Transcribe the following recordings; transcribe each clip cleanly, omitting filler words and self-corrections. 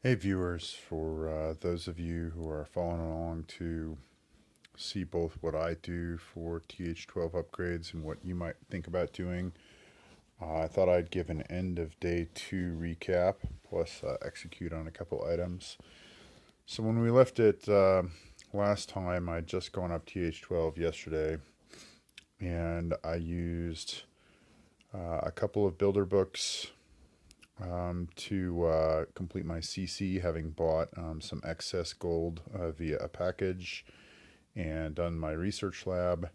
Hey viewers, for those of you who are following along to see both what I do for TH12 upgrades and what you might think about doing, I thought I'd give an end of day 2 recap plus execute on a couple items. So when we left it last time, I'd just gone up TH12 yesterday and I used a couple of builder books to complete my CC, having bought some excess gold via a package and done my research lab.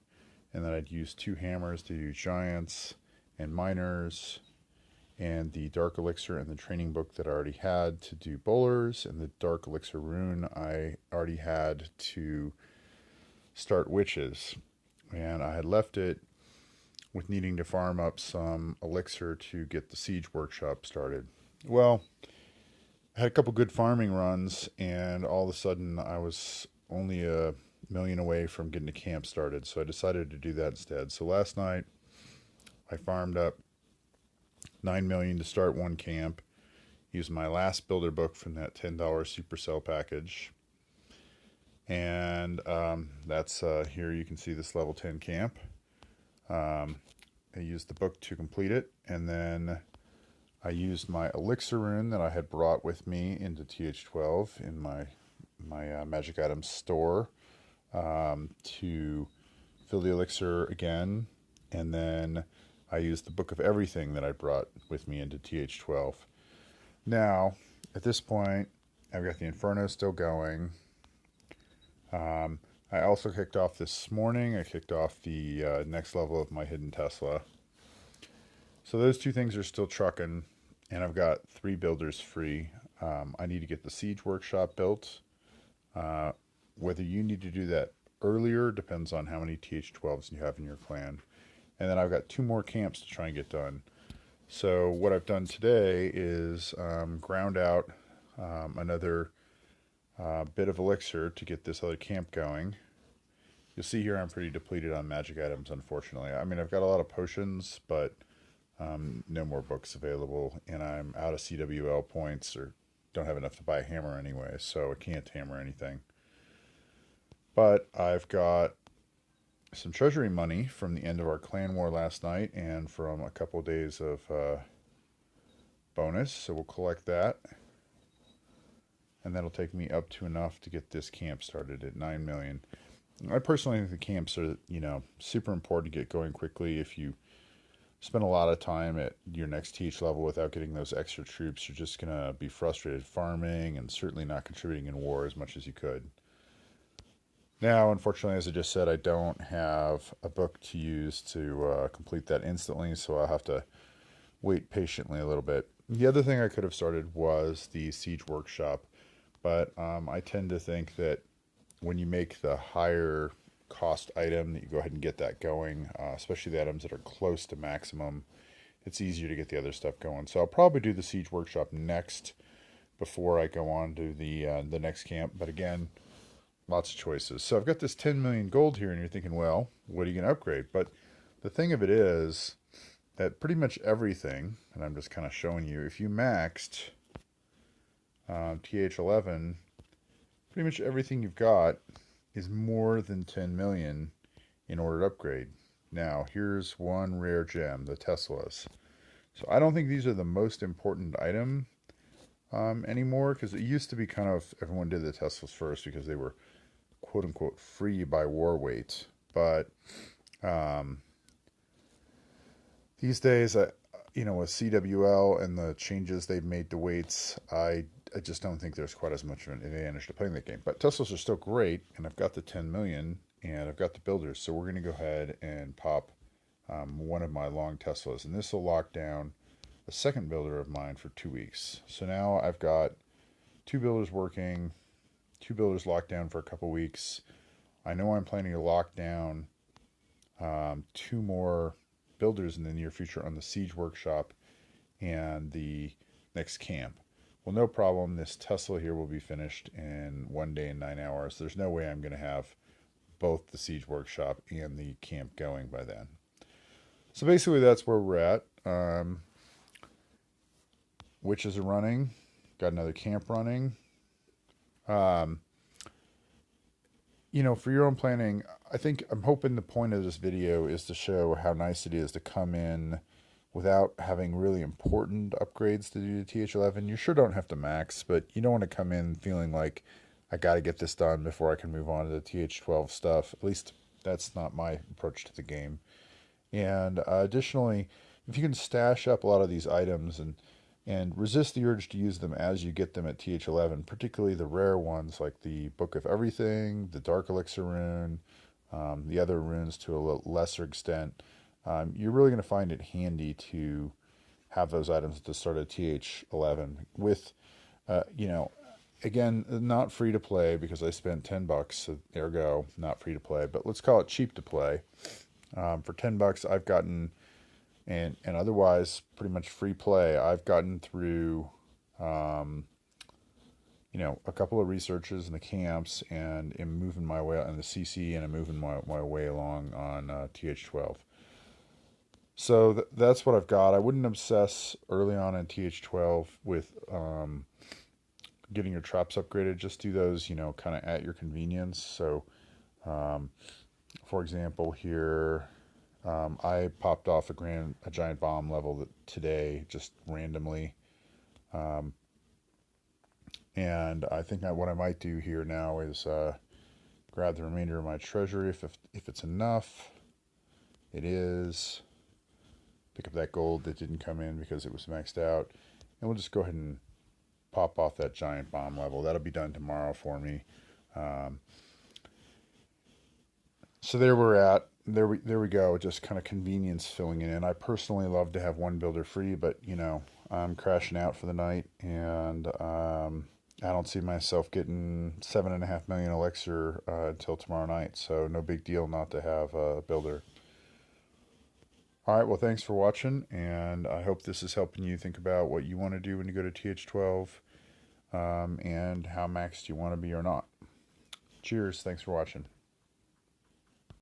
And then I'd use two hammers to do giants and miners, and the dark elixir and the training book that I already had to do bowlers, and the dark elixir rune I already had to start witches. And I had left it with needing to farm up some elixir to get the siege workshop started. Well, I had a couple good farming runs, and all of a sudden I was only a million away from getting a camp started, so I decided to do that instead. So last night I farmed up 9 million to start one camp, used my last builder book from that $10 supercell package, and that's here you can see this level 10 camp. I used the book to complete it, and then I used my elixir rune that I had brought with me into TH12 in my magic items store to fill the elixir again, and then I used the book of everything that I brought with me into TH12. Now, at this point, I've got the Inferno still going. I also kicked off this morning. I kicked off the next level of my hidden Tesla. So those two things are still trucking, and I've got 3 builders free. I need to get the siege workshop built. Whether you need to do that earlier depends on how many TH12s you have in your clan. And then I've got 2 more camps to try and get done. So what I've done today is ground out another bit of elixir to get this other camp going. You'll see here I'm pretty depleted on magic items, unfortunately. I mean, I've got a lot of potions, but no more books available, and I'm out of CWL points, or don't have enough to buy a hammer anyway, so I can't hammer anything. But I've got some treasury money from the end of our clan war last night and from a couple of days of bonus, so we'll collect that. And that'll take me up to enough to get this camp started at 9 million. I personally think the camps are, super important to get going quickly. If you spend a lot of time at your next teach level without getting those extra troops, you're just going to be frustrated farming and certainly not contributing in war as much as you could. Now, unfortunately, as I just said, I don't have a book to use to complete that instantly, so I'll have to wait patiently a little bit. The other thing I could have started was the siege workshop, but I tend to think that when you make the higher cost item, that you go ahead and get that going, especially the items that are close to maximum. It's easier to get the other stuff going. So I'll probably do the siege workshop next before I go on to the next camp. But again, lots of choices. So I've got this 10 million gold here, and you're thinking, well, what are you going to upgrade? But the thing of it is that pretty much everything, and I'm just kind of showing you, if you maxed TH11, pretty much everything you've got is more than 10 million in order to upgrade. Now, here's one rare gem, the Teslas. So I don't think these are the most important item anymore, because it used to be kind of everyone did the Teslas first because they were quote unquote free by war weight. But these days, with CWL and the changes they've made to weights, I just don't think there's quite as much of an advantage to playing that game. But Teslas are still great, and I've got the 10 million, and I've got the builders, so we're going to go ahead and pop one of my long Teslas, and this will lock down a second builder of mine for 2 weeks. So now I've got 2 builders working, 2 builders locked down for a couple weeks. I know I'm planning to lock down 2 more builders in the near future on the siege workshop and the next camp. Well, no problem. This Tesla here will be finished in 1 day and 9 hours. There's no way I'm going to have both the siege workshop and the camp going by then. So basically that's where we're at. Witches are running. got another camp running. Um, for your own planning, I'm hoping the point of this video is to show how nice it is to come in without having really important upgrades to do to TH11. You sure don't have to max, but you don't want to come in feeling like I got to get this done before I can move on to the TH12 stuff. At least that's not my approach to the game. And additionally, if you can stash up a lot of these items and resist the urge to use them as you get them at TH11, particularly the rare ones like the Book of Everything, the Dark Elixir rune, the other runes to a lesser extent, you're really going to find it handy to have those items at the start of TH11 with, again, not free to play because I spent $10, so ergo not free to play, but let's call it cheap to play. For $10, I've gotten, and otherwise pretty much free play, I've gotten through, a couple of researches in the camps and am moving my way in the CC, and I'm moving my way along on TH12. So that's what I've got. I wouldn't obsess early on in TH12 with getting your traps upgraded. Just do those, kind of at your convenience. So, for example, here, I popped off a giant bomb level today, just randomly. And I think what I might do here now is grab the remainder of my treasury if it's enough. It is. Pick up that gold that didn't come in because it was maxed out. And we'll just go ahead and pop off that giant bomb level. That'll be done tomorrow for me. So there we're at. There we go. Just kind of convenience filling it in. I personally love to have one builder free, but I'm crashing out for the night, and I don't see myself getting 7.5 million elixir until tomorrow night. So no big deal not to have a builder. All right, well, thanks for watching, and I hope this is helping you think about what you want to do when you go to TH12, and how maxed you want to be or not. Cheers, thanks for watching.